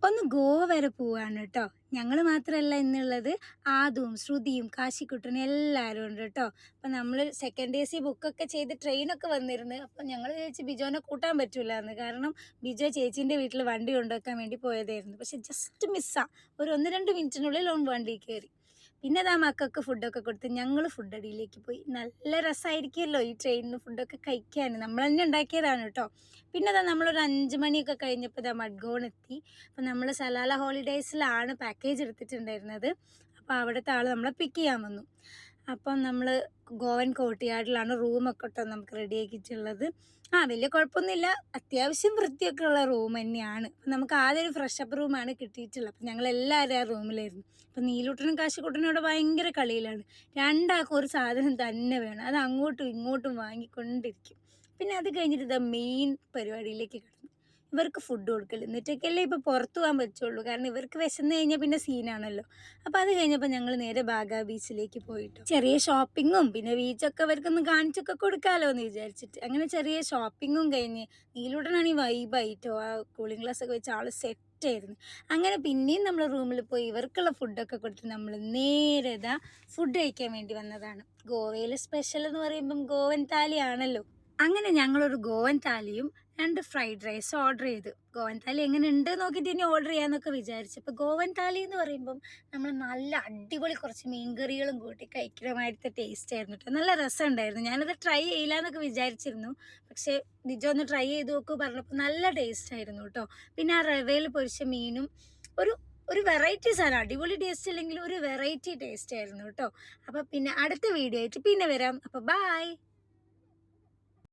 ഒന്ന് ഗോവ വരെ പോവാണ് കേട്ടോ. ഞങ്ങൾ മാത്രമല്ല ഇന്നുള്ളത്, ആദും ശ്രുതിയും കാശിക്കുട്ടനും എല്ലാവരും ഉണ്ട് കേട്ടോ. അപ്പം നമ്മൾ സെക്കൻഡ് AC ബുക്കൊക്കെ ചെയ്ത് ട്രെയിനൊക്കെ വന്നിരുന്നു. അപ്പം ഞങ്ങൾ വിചാരിച്ച് ബിജോനെ കൂട്ടാൻ പറ്റൂല എന്ന്. കാരണം ബിജോ ചേച്ചീൻ്റെ വീട്ടിൽ വണ്ടി കൊണ്ടുവെക്കാൻ വേണ്ടി പോയതായിരുന്നു. പക്ഷെ ജസ്റ്റ് മിസ്സാണ്. ഒരു 1-2 മിനിറ്റിനുള്ളിൽ ഓൻ വണ്ടി കയറി. പിന്നെ അതാ മക്കൾക്ക് ഫുഡൊക്കെ കൊടുത്ത് ഞങ്ങൾ ഫുഡ് അടിയിലേക്ക് പോയി. നല്ല രസമായിരിക്കുമല്ലോ ഈ ട്രെയിനിൽ ഫുഡൊക്കെ കഴിക്കാൻ. നമ്മൾ തന്നെ ഉണ്ടാക്കിയതാണ് കേട്ടോ. പിന്നെ അതാ നമ്മളൊരു 5 മണിയൊക്കെ കഴിഞ്ഞപ്പോൾ ഇതാ മഡ്ഗോൺ എത്തി. അപ്പം നമ്മൾ സലാല ഹോളിഡേയ്സിലാണ് പാക്കേജ് എടുത്തിട്ടുണ്ടായിരുന്നത്. അപ്പോൾ അവിടുത്തെ ആൾ നമ്മളെ പിക്ക് ചെയ്യാൻ വന്നു. അപ്പം നമ്മൾ ഗോവൻ കോർട്ട്യാർഡിലാണ് റൂമൊക്കെ കേട്ടോ നമുക്ക് റെഡിയാക്കിയിട്ടുള്ളത്. വലിയ കുഴപ്പമൊന്നുമില്ല, അത്യാവശ്യം വൃത്തിയൊക്കെ ഉള്ള റൂം തന്നെയാണ്. അപ്പം നമുക്ക് ആദ്യം ഒരു ഫ്രഷപ്പ് റൂമാണ് കിട്ടിയിട്ടുള്ളത്. അപ്പം ഞങ്ങളെല്ലാവരും ആ റൂമിലായിരുന്നു. അപ്പം നീലൂട്ടനും കാശിക്കുട്ടനും ഇവിടെ ഭയങ്കര കളിയിലാണ്. രണ്ടാൾക്കും ഒരു സാധനം തന്നെ വേണം, അത് അങ്ങോട്ടും ഇങ്ങോട്ടും വാങ്ങിക്കൊണ്ടിരിക്കും. പിന്നെ അത് കഴിഞ്ഞിട്ട് ഇതാ മെയിൻ പരിപാടിയിലേക്ക് കിടന്നു. ഇവർക്ക് ഫുഡ് കൊടുക്കൽ. എന്നിട്ടൊക്കെയല്ലേ ഇപ്പോൾ പുറത്തു പോകാൻ പറ്റുള്ളൂ. കാരണം ഇവർക്ക് വിശന്ന് കഴിഞ്ഞാൽ പിന്നെ സീനാണല്ലോ. അപ്പോൾ അത് കഴിഞ്ഞപ്പോൾ ഞങ്ങൾ നേരെ ബാഗ ബീച്ചിലേക്ക് പോയിട്ടു. ചെറിയ ഷോപ്പിങ്ങും പിന്നെ ബീച്ചൊക്കെ അവർക്കൊന്ന് കാണിച്ചൊക്കെ കൊടുക്കാമല്ലോ എന്ന് വിചാരിച്ചിട്ട് അങ്ങനെ ചെറിയ ഷോപ്പിങ്ങും കഴിഞ്ഞ് നീലൂട്ടനാണ് ഈ വൈബായിട്ടോ. ആ കൂളിംഗ് ഗ്ലാസ് ഒക്കെ വെച്ച് ആൾ സെറ്റായിരുന്നു. അങ്ങനെ പിന്നെയും നമ്മൾ റൂമിൽ പോയി ഇവർക്കുള്ള ഫുഡൊക്കെ കൊടുത്ത് നമ്മൾ നേരെ ഫുഡ് കഴിക്കാൻ വേണ്ടി വന്നതാണ്. ഗോവയിൽ സ്പെഷ്യൽ എന്ന് പറയുമ്പം ഗോവൻ താലിയാണല്ലോ. അങ്ങനെ ഞങ്ങളൊരു ഗോവൻ താലിയും 2 ഫ്രൈഡ് റൈസ് ഓർഡർ ചെയ്തു. ഗോവൻ താലി എങ്ങനെ ഉണ്ട് നോക്കിയിട്ട് ഇനി ഓർഡർ ചെയ്യാമെന്നൊക്കെ വിചാരിച്ചു. അപ്പോൾ ഗോവൻ താലി എന്ന് പറയുമ്പം നമ്മൾ നല്ല അടിപൊളി കുറച്ച് മീൻകറികളും കൂട്ടി കഴിക്കണമായിട്ട് ടേസ്റ്റ് ആയിരുന്നു കേട്ടോ. നല്ല രസമുണ്ടായിരുന്നു. ഞാനത് ട്രൈ ചെയ്യില്ല എന്നൊക്കെ വിചാരിച്ചിരുന്നു. പക്ഷേ ബിജോ ഒന്ന് ട്രൈ ചെയ്ത് നോക്കൂ പറഞ്ഞപ്പോൾ നല്ല ടേസ്റ്റ് ആയിരുന്നു കേട്ടോ. പിന്നെ ആ റവയിൽ പൊരിച്ച മീനും ഒരു വെറൈറ്റി സാധനം. അടിപൊളി ടേസ്റ്റ് ഇല്ലെങ്കിലും ഒരു വെറൈറ്റി ടേസ്റ്റ് ആയിരുന്നു കേട്ടോ. അപ്പോൾ പിന്നെ അടുത്ത വീഡിയോ ആയിട്ട് പിന്നെ വരാം. അപ്പോൾ ബൈ.